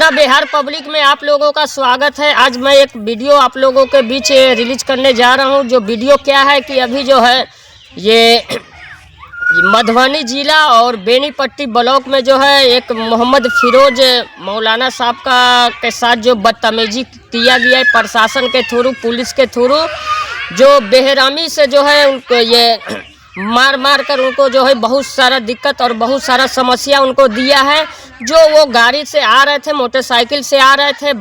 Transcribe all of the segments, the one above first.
अपना बिहार पब्लिक में आप लोगों का स्वागत है। आज मैं एक वीडियो आप लोगों के बीच रिलीज करने जा रहा हूं। जो वीडियो क्या है कि अभी जो है ये मधुबनी जिला और बेनीपट्टी ब्लॉक में जो है एक मोहम्मद फिरोज मौलाना साहब के साथ जो बदतमीजी किया गया है प्रशासन के थ्रू, पुलिस के थ्रू, जो बेहरामी से जो है उनको ये मार कर उनको जो है बहुत सारा दिक्कत और बहुत सारा समस्या उनको दिया है। जो वो गाड़ी से आ रहे थे, मोटरसाइकिल से आ रहे थे,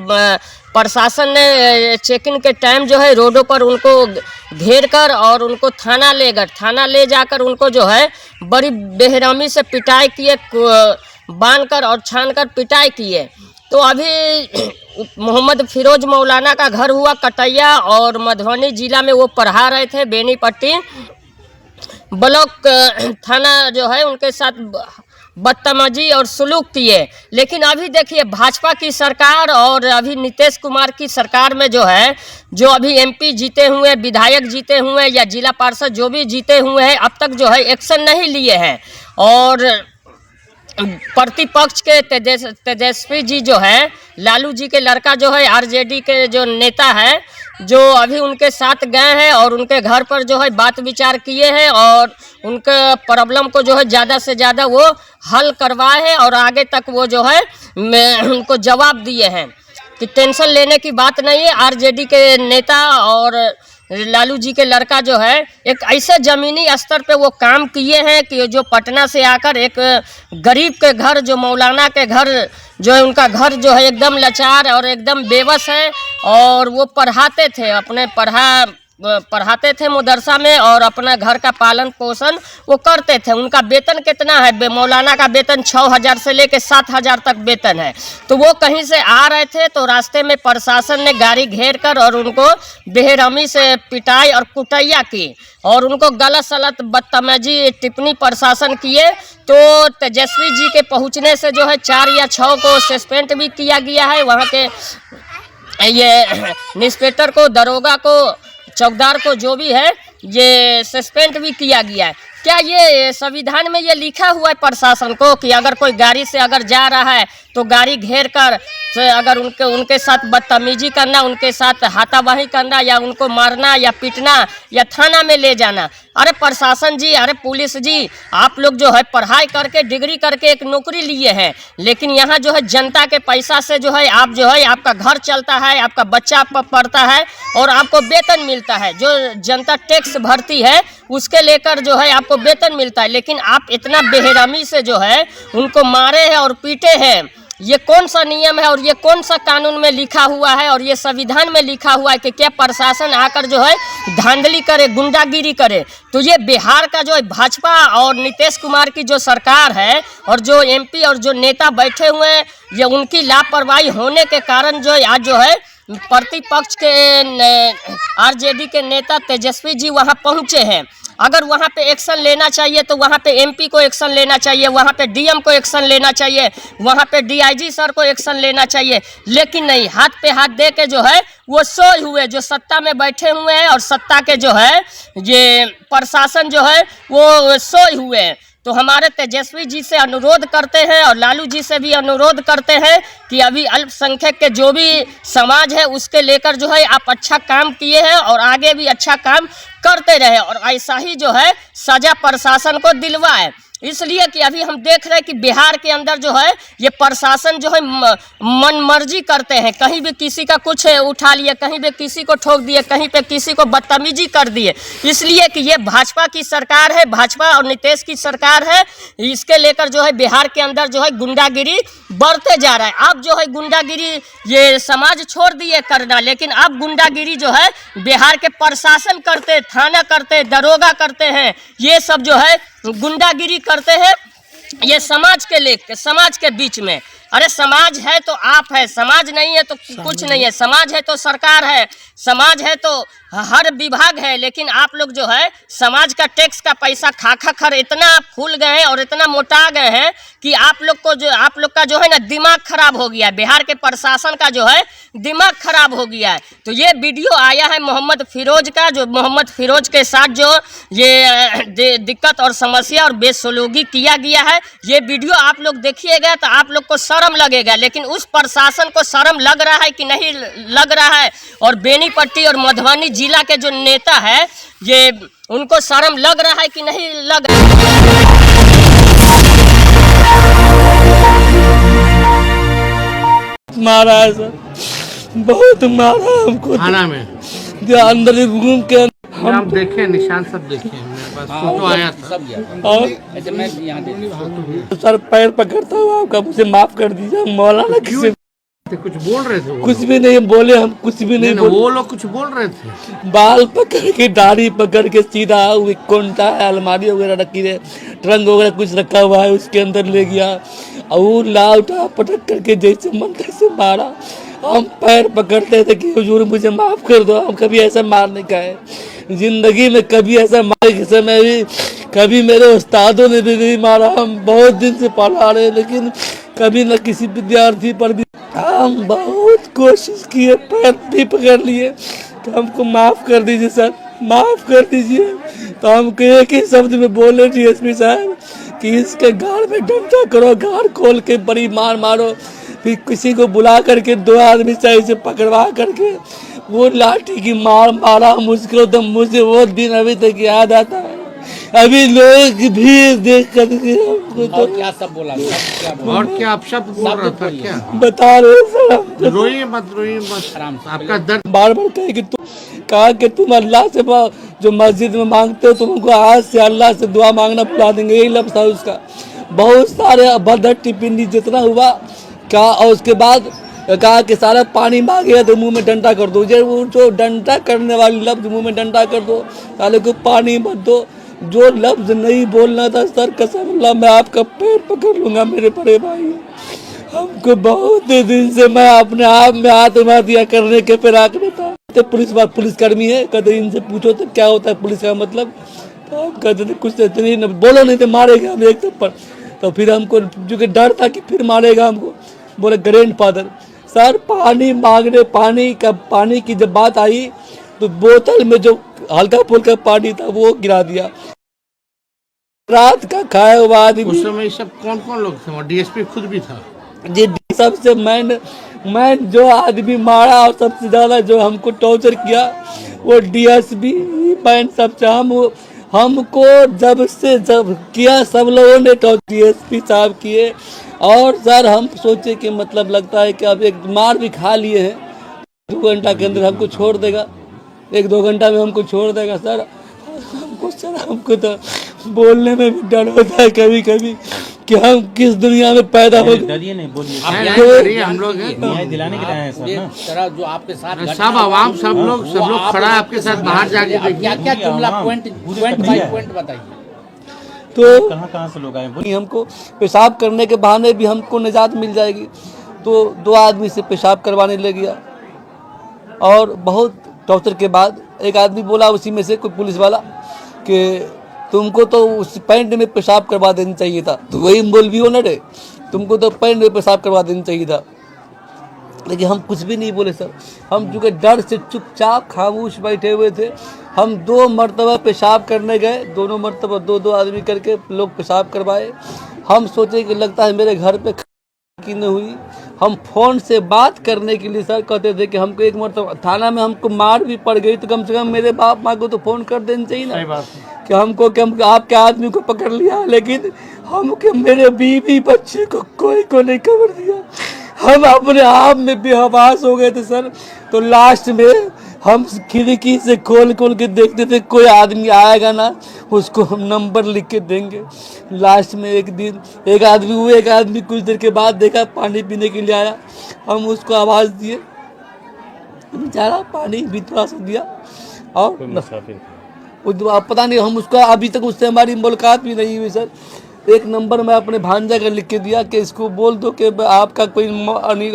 प्रशासन ने चेकिंग के टाइम जो है रोडों पर उनको घेर कर और उनको थाना ले जाकर उनको जो है बड़ी बेहरामी से पिटाई किए, बांध कर और छान कर पिटाई किए। तो अभी मोहम्मद फिरोज मौलाना का घर हुआ कटैया और मधुबनी जिला में वो पढ़ा रहे थे। बेनीपट्टी ब्लॉक थाना जो है उनके साथ बदतमीजी और सुलूक किए। लेकिन अभी देखिए भाजपा की सरकार और अभी नीतीश कुमार की सरकार में जो है, जो अभी एमपी जीते हुए, विधायक जीते हुए या जिला पार्षद जो भी जीते हुए हैं, अब तक जो है एक्शन नहीं लिए हैं। और प्रतिपक्ष के तेजस्वी जी जो है, लालू जी के लड़का जो है, आरजेडी के जो नेता है, जो अभी उनके साथ गए हैं और उनके घर पर जो है बात विचार किए हैं और उनके प्रॉब्लम को जो है ज़्यादा से ज़्यादा वो हल करवाए हैं और आगे तक वो जो है उनको जवाब दिए हैं कि टेंशन लेने की बात नहीं है। आरजेडी के नेता और लालू जी के लड़का जो है एक ऐसे ज़मीनी स्तर पे वो काम किए हैं कि जो पटना से आकर एक गरीब के घर, जो मौलाना के घर जो है, उनका घर जो है एकदम लाचार और एकदम बेबस है। और वो पढ़ाते थे मदरसा में और अपना घर का पालन पोषण वो करते थे। उनका वेतन कितना है? मौलाना का वेतन 6,000 से लेकर 7,000 तक वेतन है। तो वो कहीं से आ रहे थे तो रास्ते में प्रशासन ने गाड़ी घेर कर और उनको बेहरामी से पिटाई और कुटैया की और उनको गलत सलत बदतमीजी टिप्पणी प्रशासन किए। तो तेजस्वी जी के पहुंचने से जो है 4 या 6 को सस्पेंड भी किया गया है। वहाँ के ये इंस्पेक्टर को, दरोगा को, चौकीदार को, जो भी है, ये सस्पेंड भी किया गया है। क्या ये संविधान में ये लिखा हुआ है प्रशासन को कि अगर कोई गाड़ी से अगर जा रहा है तो गाड़ी घेर कर अगर उनके साथ बदतमीजी करना, उनके साथ हाथापाई करना या उनको मारना या पीटना या थाना में ले जाना? अरे प्रशासन जी, अरे पुलिस जी, आप लोग जो है पढ़ाई करके, डिग्री करके एक नौकरी लिए हैं, लेकिन यहाँ जो है जनता के पैसा से जो है आप जो है आपका घर चलता है, आपका बच्चा पढ़ता है और आपको वेतन मिलता है। जो जनता टैक्स भरती है उसके लेकर जो है आपको वेतन मिलता है, लेकिन आप इतना बेहरामी से जो है उनको मारे हैं और पीटे हैं। ये कौन सा नियम है और ये कौन सा कानून में लिखा हुआ है और ये संविधान में लिखा हुआ है कि क्या प्रशासन आकर जो है धांधली करे, गुंडागिरी करे? तो ये बिहार का जो है भाजपा और नीतीश कुमार की जो सरकार है और जो एमपी और जो नेता बैठे हुए हैं, ये उनकी लापरवाही होने के कारण जो है आज जो है प्रतिपक्ष के आरजेडी के नेता तेजस्वी जी वहाँ पहुँचे हैं। अगर वहाँ पे एक्शन लेना चाहिए तो वहाँ पे एमपी को एक्शन लेना चाहिए, वहाँ पे डीएम को एक्शन लेना चाहिए, वहाँ पे डीआईजी सर को एक्शन लेना चाहिए, लेकिन नहीं, हाथ पे हाथ दे के जो है वो सोए हुए, जो सत्ता में बैठे हुए हैं और सत्ता के जो है ये प्रशासन जो है वो सोए हुए हैं। तो हमारे तेजस्वी जी से अनुरोध करते हैं और लालू जी से भी अनुरोध करते हैं कि अभी अल्पसंख्यक के जो भी समाज है उसके लेकर जो है आप अच्छा काम किए हैं और आगे भी अच्छा काम करते रहे और ऐसा ही जो है सजा प्रशासन को दिलवाए। इसलिए कि अभी हम देख रहे हैं कि बिहार के अंदर जो है ये प्रशासन जो है मन मर्जी करते हैं, कहीं भी किसी का कुछ उठा लिए, कहीं भी किसी को ठोक दिए, कहीं पे किसी को बदतमीजी कर दिए। इसलिए कि ये भाजपा की सरकार है, भाजपा और नीतीश की सरकार है, इसके लेकर जो है बिहार के अंदर जो है गुंडागिरी बढ़ते जा रहा है। आप जो है गुंडागिरी ये समाज छोड़ दिए करना, लेकिन आप गुंडागिरी जो है बिहार के प्रशासन करते, थाना करते, दरोगा करते हैं, ये सब जो है गुंडागिरी करते हैं ये समाज के लेकर, समाज के बीच में। अरे समाज है तो आप है, समाज नहीं है तो कुछ नहीं है, समाज है तो सरकार है, समाज है तो हर विभाग है। लेकिन आप लोग जो है समाज का टैक्स का पैसा खा खर इतना फूल गए हैं और इतना मोटा गए हैं कि आप लोग का जो है ना दिमाग खराब हो गया है। बिहार के प्रशासन का जो है दिमाग खराब हो गया है। तो ये वीडियो आया है मोहम्मद फिरोज का, जो मोहम्मद फिरोज के साथ जो ये दिक्कत और समस्या और बेसलूकी किया गया है, ये वीडियो आप लोग देखिएगा तो आप लोग को शर्म शर्म लगेगा, लेकिन उस प्रशासन को शर्म लग रहा है कि नहीं लग रहा है। और बेनीपट्टी और मधुबनी जिला के जो नेता है, ये उनको शर्म लग रहा है कि नहीं लग रहा है। मारा है सर, बहुत मारा हमको थाना में। जो अंदर रूम के हम देखे निशान सब देखे, मेरे पास फोटो आया था। और सर पैर पकड़ता हूँ आपका, मुझे माफ कर दीजिए। मौलाना किसी कुछ बोल रहे थे वो कुछ भी नहीं बोले, हम कुछ भी नहीं बोले। वो लोग कुछ बोल रहे थे। बाल पकड़ के, दाढ़ी पकड़ के सीधा कोंटा है, अलमारी वगैरह रखी है, ट्रंक वगैरह कुछ रखा हुआ है, उसके अंदर ले गया और लाउटा पटक करके जैसे मन तैसे मारा। हम पैर पकड़ते थे कि हुजूर मुझे माफ कर दो, हम कभी ऐसा मारने का है जिंदगी में, कभी ऐसा मारने के समय भी कभी मेरे उस्तादों ने भी नहीं मारा। हम बहुत दिन से पढ़ा रहे, लेकिन कभी न किसी विद्यार्थी पर भी। हम बहुत कोशिश किए, पैर भी पकड़ लिए तो हमको माफ कर दीजिए सर, माफ कर दीजिए। तो हमको एक ही शब्द में बोले डीएसपी साहब कि इसके गाड़ में डंडा करो, गाड़ खोल के बड़ी मार मारो। फिर किसी को बुला करके 2 आदमी से ऐसे पकड़वा करके वो लाठी की मार मारा मुझको। तो मुझे वो दिन अभी तक याद आता है। अभी लोग भी देख करके हमको तो क्या सब बोला, और क्या आप शब्द बोल रहा था क्या? बता रहे सर, रोइए मत, रोइए मत, आपका दर्द। बार बार कहे कि कहा कि तुम अल्लाह से जो मस्जिद में मांगते हो, तुमको आज से अल्लाह से दुआ मांगना भुला देंगे, यही लफ्ज़ था उसका। बहुत सारे अभद्र टिप्पणी जितना हुआ कहा, और उसके बाद कहा कि सारा पानी मांगेगा तो मुंह में डंडा कर दो। वो जो डंडा करने वाली लफ्ज़, मुंह में डंडा कर दो, साले को पानी मत दो। जो लफ्ज़ नहीं बोलना था सर, कसम अल्लाह मैं आपका पैर पकड़ लूँगा मेरे बड़े भाई। हमको बहुत दिन से मैं अपने आप में आत्महत्या दिया करने के फिराक में था। तो पुलिसकर्मी है, कहते इनसे पूछो तो क्या होता है पुलिस का मतलब। तो हम कहते थे कुछ नहीं, बोलो नहीं तो मारेगा हम एक थप्पड़। तो फिर हमको जो कि डर था कि फिर मारेगा हमको, बोले ग्रैंडफादर। सर पानी मांगने, पानी की जब बात आई तो बोतल में जो हल्का फुल्का पानी था वो गिरा दिया। रात का खाया हुआ आदमी। उस समय सब कौन कौन लोग थे? और डीएसपी खुद भी था जी। सबसे मैं जो आदमी मारा और सबसे ज्यादा जो हमको टॉर्चर किया वो डीएसपी मैन सबसे। हमको जब किया सब लोगों ने डीएसपी साहब किए। और सर हम सोचे कि मतलब लगता है कि अब एक मार भी खा लिए हैं, 2 घंटा के अंदर हमको छोड़ देगा, 1-2 घंटा में हमको छोड़ देगा सर। हमको तो बोलने में भी डर होता है कभी कभी कि हम किस दुनिया में पैदा हो गए। डरिए नहीं, बोलिए। हम लोग न्याय दिलाने के लिए आए हैं सर ना। तरह जो आपके साथ सब आवाम, सब लोग खड़ा है आपके साथ, बाहर जाके क्या क्या जुमला पॉइंट बाय पॉइंट बताइए। तो कहाँ से लोग आए? हमको पेशाब करने के बहाने भी हमको निजात मिल जाएगी। तो 2 आदमी से पेशाब करवाने ले गया और बहुत टॉर्चर के बाद एक आदमी बोला उसी में से, कोई पुलिस वाला, कि तुमको तो उस पैंट में पेशाब करवा देना चाहिए था। तो वही बोल भी हो ना रे, तुमको तो पैंट में पेशाब करवा देना चाहिए था। लेकिन हम कुछ भी नहीं बोले सर। हम चूँकि डर से चुपचाप खामोश बैठे हुए थे। हम 2 मरतबा पेशाब करने गए, दोनों मरतबा 2-2 आदमी करके लोग पेशाब करवाए। हम सोचे कि लगता है मेरे घर पे की न हुई। हम फ़ोन से बात करने के लिए सर कहते थे कि हमको एक मरतबा थाना में हमको मार भी पड़ गई तो कम से कम मेरे बाप माँ को तो फ़ोन कर देना चाहिए ना। सही बात कि हमको कि हम आपके आदमी को पकड़ लिया, लेकिन हमको मेरे बीवी बच्चे को कोई को नहीं खबर दिया। हम अपने आप में बेहवास हो गए थे सर। तो लास्ट में हम खिड़की से खोल के देखते थे कोई आदमी आएगा ना, उसको हम नंबर लिख के देंगे। लास्ट में एक दिन एक आदमी कुछ देर के बाद देखा पानी पीने के लिए आया। हम उसको आवाज़ दिए, बेचारा पानी भी थोड़ा सा दिया और पता नहीं हम उसका अभी तक उससे हमारी मुलाकात भी नहीं हुई सर। एक नंबर मैं अपने भांजा का लिख के दिया कि इसको बोल दो कि आपका कोई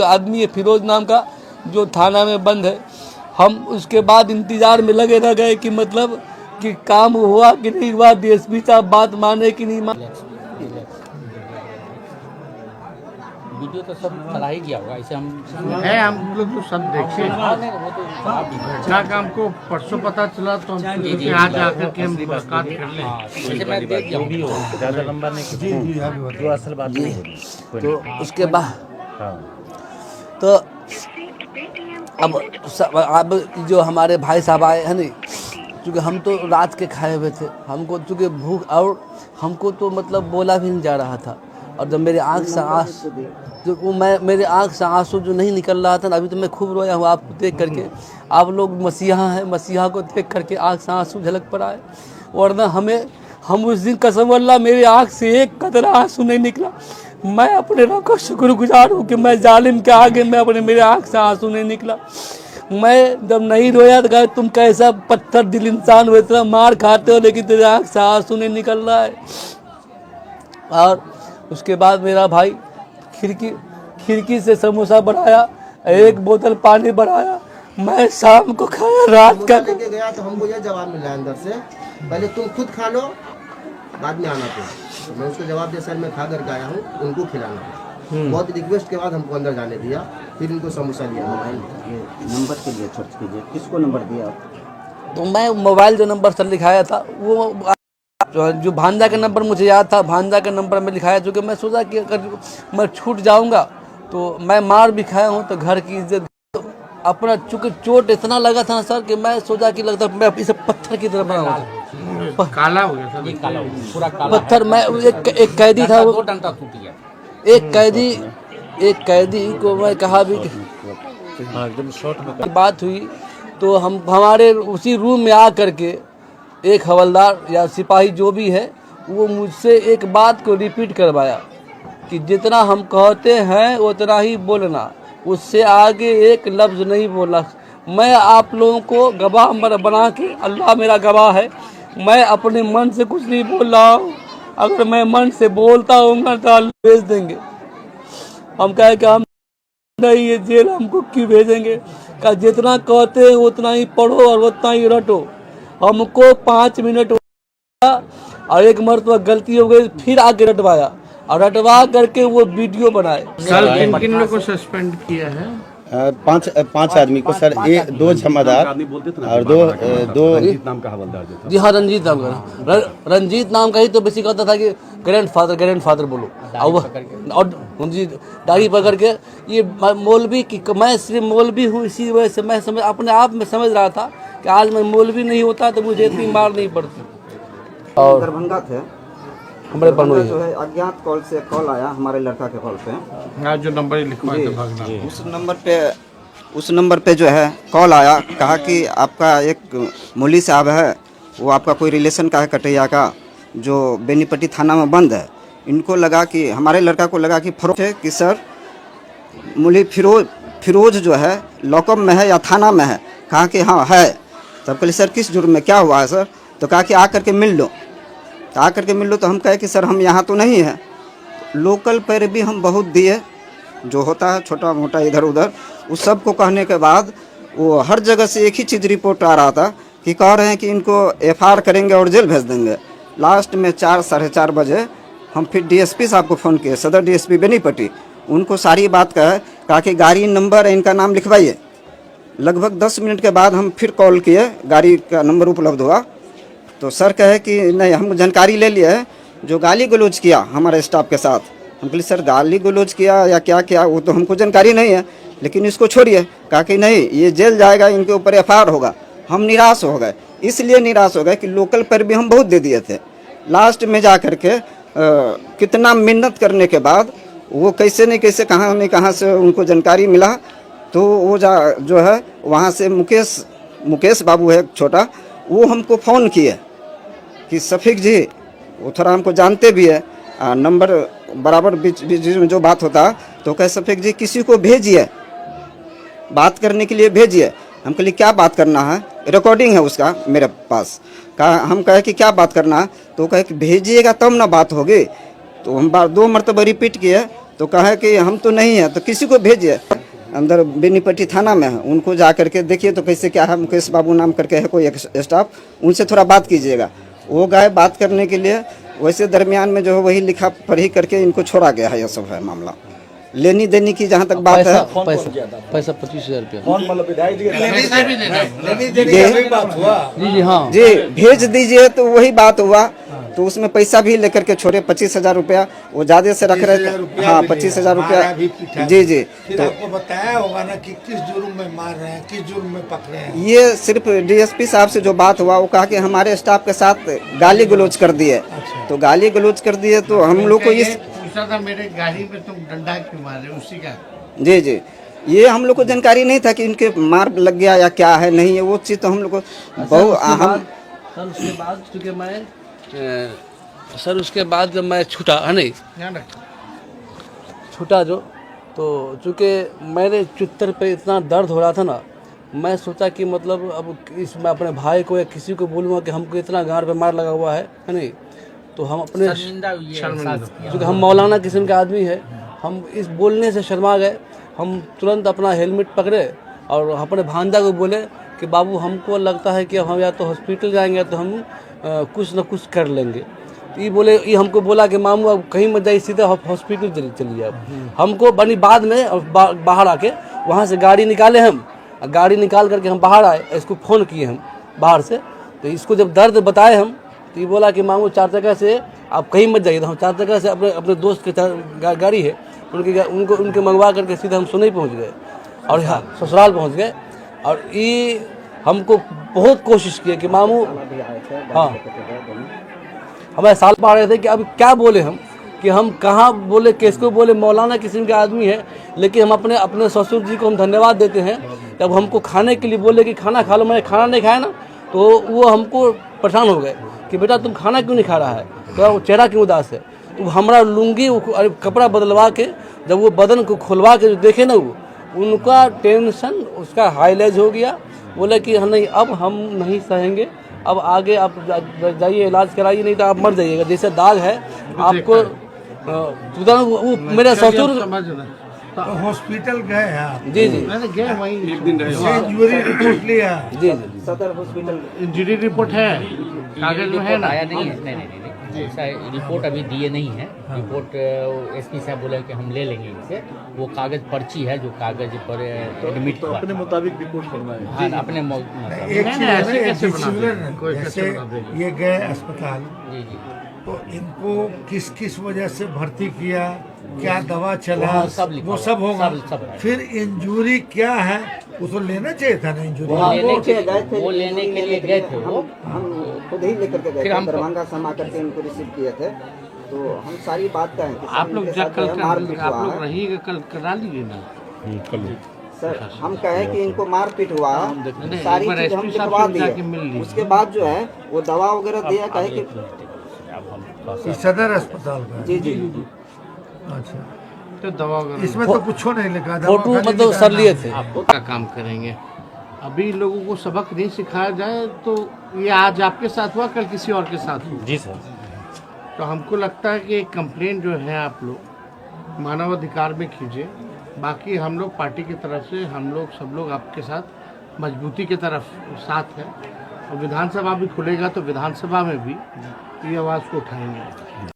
आदमी है फिरोज नाम का जो थाना में बंद है। हम उसके बाद इंतज़ार में लगे रह गए कि मतलब कि काम हुआ कि नहीं हुआ, डीएसपी साहब बात माने कि नहीं माने। वीडियो तो सब चला ही गया होगा, ऐसे हम लोग तो सब देखे। क्या काम को परसों पता चला तो हम आज आकर के हम मुलाकात कर लें। ज़्यादा लंबा नहीं, असल बात नहीं। तो उसके बाद तो अब जो हमारे भाई साहब आए हैं नहीं, क्योंकि हम तो रात के खाए हुए थे, हमको चूँकि भूख और हमको तो मतलब बोला भी नहीं जा रहा था। और जब मेरे आँख से आंसू जो वो मेरे आँख से आंसू जो नहीं निकल रहा था ना, अभी तो मैं खूब रोया हूँ आपको देख करके। आप लोग मसीहा हैं, मसीहा को देख करके आँख से आंसू झलक पर आए, वरना हम उस दिन कसम अल्लाह मेरे आँख से एक कतरा आंसू नहीं निकला। मैं अपने रब का शुक्रगुजार हूँ कि मैं जालिम के आगे मेरे आँख से आंसू नहीं निकला। मैं जब नहीं रोया तो कहा तुम कैसा पत्थर दिल इंसान हो, इतना मार खाते हो लेकिन तेरे आँख से आंसू नहीं निकल रहा है। और उसके बाद मेरा भाई खिड़की से समोसा बढ़ाया, एक बोतल पानी बढ़ाया, मैं शाम को खाया, रात का लेके गया तो हमको यह जवाब मिला अंदर से, पहले तुम खुद खा लो बाद में आना तो मैं उसको जवाब दिया सर मैं खा करके आया हूँ, उनको खिलाना। बहुत रिक्वेस्ट के बाद हमको अंदर जाने दिया, फिर इनको समोसा दिया। नंबर के लिए सर्च कीजिए, किसको नंबर दिया आप? तो मैं मोबाइल जो नंबर सर लिखाया था वो जो भांजा का नंबर मुझे याद था, भांजा का नंबर में लिखाया, चूँकि मैं सोचा कि अगर मैं छूट जाऊंगा तो मैं मार भी खाया हूँ तो घर की इज्जत अपना, चूँकि चोट इतना लगा था ना सर कि मैं सोचा कि लगता मैं इसे पत्थर की तरह बना हुआ काला हो गया ये काला हो गया, पूरा काला पत्थर। मैं एक कैदी था, वो डंडा टूट गया। एक कैदी को मैं कहा भी कि बात हुई तो हमारे उसी रूम में आ करके एक हवलदार या सिपाही जो भी है वो मुझसे एक बात को रिपीट करवाया कि जितना हम कहते हैं उतना ही बोलना, उससे आगे एक लफ्ज़ नहीं बोलना। मैं आप लोगों को गवाह बना के, अल्लाह मेरा गवाह है, मैं अपने मन से कुछ नहीं बोल रहा हूँ। अगर मैं मन से बोलता हूँगा तो अल्लाह भेज देंगे। हम कहे कि हम नहीं, ये जेल हमको क्यों भेजेंगे? का जितना कहते हैं उतना ही पढ़ो और उतना ही रटो। हमको 5 मिनट और एक मरतबा गलती हो गई, फिर आके रटवाया और रटवा करके वो वीडियो बनाए। कल किन लोगों को सस्पेंड किया है? 5 आदमी को सर, 2 जमादार और दो रंजीत नाम का हवलदार जो था। जी हाँ, रंजीत नाम का, रंजीत नाम का ही तो बेसिक कहता था कि ग्रैंडफादर बोलो, और जी दाढ़ी पकड़ के ये मौलवी की, मैं सिर्फ मौलवी हूँ इसी वजह से मैं अपने आप में समझ रहा था कि आज मैं मौलवी नहीं होता तो मुझे इतनी मार नहीं पड़ती। और दरभंगा थे हमारे बनोई जो है, अज्ञात कॉल से कॉल आया हमारे लड़का के कॉल पे, आज जो नंबर लिखवाए थे भागना, उस नंबर पे जो है कॉल आया, कहा कि आपका एक मौली साहब है, वो आपका कोई रिलेशन का है कटैया का, जो बेनीपट्टी थाना में बंद है। इनको लगा कि, हमारे लड़का को लगा कि फरोख्त है कि सर मौली फिरोज जो है लॉकअप में है या थाना में है। कहा कि हाँ है। तब कहले सर किस जुर्म में, क्या हुआ है सर? तो कहा कि आकर के मिल लो। तो आकर के मिल लो। तो हम कहे कि सर हम यहाँ तो नहीं हैं। लोकल पर भी हम बहुत दिए, जो होता है छोटा मोटा इधर उधर, उस सब को कहने के बाद वो हर जगह से एक ही चीज़ रिपोर्ट आ रहा था कि कह रहे हैं कि इनको एफआईआर करेंगे और जेल भेज देंगे। लास्ट में 4 साढ़े 4 बजे हम फिर डीएसपी साहब को फ़ोन किए, सदर डीएसपी बेनीपट्टी, उनको सारी बात कहा कि गाड़ी नंबर इनका नाम लिखवाइए। लगभग 10 मिनट के बाद हम फिर कॉल किए, गाड़ी का नंबर उपलब्ध हुआ तो सर कहे कि नहीं, हम जानकारी ले लिए है, जो गाली गलौज किया हमारे स्टाफ के साथ। हम कहले सर गाली गलौज किया या क्या किया वो तो हमको जानकारी नहीं है, लेकिन इसको छोड़िए। कहा कि नहीं, ये जेल जाएगा, इनके ऊपर एफआईआर होगा। हम निराश हो गए, इसलिए निराश हो गए कि लोकल पर भी हम बहुत दे दिए थे। लास्ट में जा कर के कितना मिन्नत करने के बाद वो कैसे नहीं कैसे कहाँ से उनको जानकारी मिला, तो वो जो है वहाँ से मुकेश बाबू है छोटा, वो हमको फ़ोन किए कि शफीक जी, वो थोड़ा हमको जानते भी है, नंबर बराबर बीच में जो बात होता तो कहे शफीक जी किसी को भेजिए, बात करने के लिए भेजिए। हम कहलिए क्या बात करना है? रिकॉर्डिंग है उसका मेरे पास। हम कहे कि क्या बात करना है? तो कहे कि भेजिएगा तब ना बात होगी। तो हम 2 मरतबा रिपीट किए तो कहे कि हम तो नहीं है, तो किसी को भेजिए। अंदर बेनीपट्टी थाना में है, उनको जा करके देखिए तो कैसे क्या है, मुकेश बाबू नाम करके है कोई एक स्टाफ, उनसे थोड़ा बात कीजिएगा। वो गए बात करने के लिए, वैसे दरमियान में जो है वही लिखा पढ़ी करके इनको छोड़ा गया है। यह सब है मामला। लेनी देनी की जहाँ तक बात है, पैसा 25,000 रुपया जी हाँ जी भेज दीजिए, तो वही बात हुआ। तो उसमें पैसा भी लेकर के छोड़े 25,000 रुपया वो ज़्यादा से रख रहे थे। हाँ 25,000 रुपया जी जी। फिर आपको बताया होगा ना कि किस जुर्म में मार रहे हैं, किस जुर्म में पकड़े हैं। ये सिर्फ डीएसपी साहब से जो बात हुआ वो कहा कि हमारे स्टाफ के साथ गाली गलौज कर दिए। तो गाली गलौज कर दिए तो हम लोग को इस पूछा था मेरे गाड़ी पे तुम डंडा क्यों मारे, उसी का। जी जी, ये हम लोग को जानकारी नहीं था कि इनके मार लग गया या क्या है नहीं है, वो चीज़ तो हम लोग को बहुत हम सर उसके बाद चूँकि मैं सर उसके बाद जब मैं छूटा है नहीं छूटा जो, तो चूँकि मेरे चुत्तर पे इतना दर्द हो रहा था ना, मैं सोचा कि मतलब अब इस मैं अपने भाई को या किसी को बोलूँगा कि हमको इतना गांड पे मार लगा हुआ है नहीं, तो हम अपने चूँकि हम मौलाना किस्म के आदमी है, हम इस बोलने से शर्मा गए। हम तुरंत अपना हेलमेट पकड़े और अपने भांजा को बोले कि बाबू हमको लगता है कि हम या तो हॉस्पिटल जाएंगे तो हम कुछ न कुछ कर लेंगे। ये बोले, ये हमको बोला कि मामू अब कहीं मत जाइए, सीधा हॉस्पिटल चलिए अब। हमको बनी बाद में बाहर आके वहाँ से गाड़ी निकाले, हम गाड़ी निकाल करके हम बाहर आए, इसको फ़ोन किए हम बाहर से। तो इसको जब दर्द बताए हम, तो ये बोला कि मामू 4 चक्का से आप कहीं मत जाइए। तो हम 4 चक्का से अपने दोस्त के गाड़ी है उनके मंगवा करके सीधा हम सोनई पहुँच गए और यहाँ ससुराल पहुँच गए। और ये हमको बहुत कोशिश किए कि मामू, हाँ हमारे साल पा रहे थे कि अब क्या बोले हम, कि हम कहाँ बोले, किसको बोले, मौलाना किस्म के आदमी है। लेकिन हम अपने ससुर जी को हम धन्यवाद देते हैं, जब हमको खाने के लिए बोले कि खाना खा लो, मैंने खाना नहीं खाया ना, तो वो हमको परेशान हो गए कि बेटा तुम खाना क्यों नहीं खा रहा है, तो चेहरा क्यों उदास है। तो हमारा लुंगी कपड़ा बदलवा के जब वो बदन को खुलवा के जो देखे ना, वो उनका टेंशन उसका हाईलाइज हो गया। बोले कि नहीं अब हम नहीं सहेंगे, अब आगे आप जाइए इलाज कराइए, नहीं तो आप मर जाइएगा, जैसे दाग है आपको। वो मेरे ससुर तो हॉस्पिटल गए हैं आप? जी जी मैंने गए वहीं एक दिन इंजरी रिपोर्ट लिया? जी जी सदर हॉस्पिटल इंजरी रिपोर्ट है, कागज में है ना? आया नहीं है, नहीं ऐसा रिपोर्ट अभी दिए नहीं है। रिपोर्ट एसपी साहब बोले कि हम ले लेंगे इनसे, वो कागज पर्ची है जो कागज पर एडमिट हुआ, अपने मुताबिक रिपोर्ट करना है। हाँ अपने एक चीज है जैसे ये गए अस्पताल, जी जी तो इनको किस किस वजह से भर्ती किया, क्या दवा चला, सब लिखा वो हुआ सब होगा। सब है। फिर इंजूरी क्या है वो तो लेना चाहिए था ना इंजूरी। वो लेने के लिए गए थे वो, हम खुद ही लेकर के गए फिर थे, हम दरभंगा से हम आकर के इनको रिसीव किए थे। तो हम सारी बात कहें कि आप लोग इनके साथ जो है मारपीट आप हुआ लोग है। रहिएगा, कल करा लीजिए ना। सर हम कहें कि इनको मारपीट हुआ है, नहीं, सारी एक बार चीज हम SP साहब लिखवा से जाके मिल दिए। लीजिए। उसके बाद जो है वो दवा वगैरह दिया, कहे कि ये सदर अस्पताल का है। जी जी अच्छा, तो दवा वगैरह इसमें तो कुछ नहीं लिखा, दवा फोटो खाली मतलब लिखा सर है लिए नाम। थे। आपको क्या काम करेंगे? अभी लोगों को सबक नहीं सिखाया जाए तो ये आज आपके साथ हुआ, कल किसी और के साथ हुआ। जी सर। तो हमको लगता है कि कंप्लेन जो है आप लोग मानव अधिकार में कीजिए। बाकी हम लोग पार्टी की तरफ से हम लोग सब लोग आपके साथ मजबूती की तरफ साथ है, और विधानसभा भी खुलेगा तो विधानसभा में भी ये आवाज़ को उठाएंगे।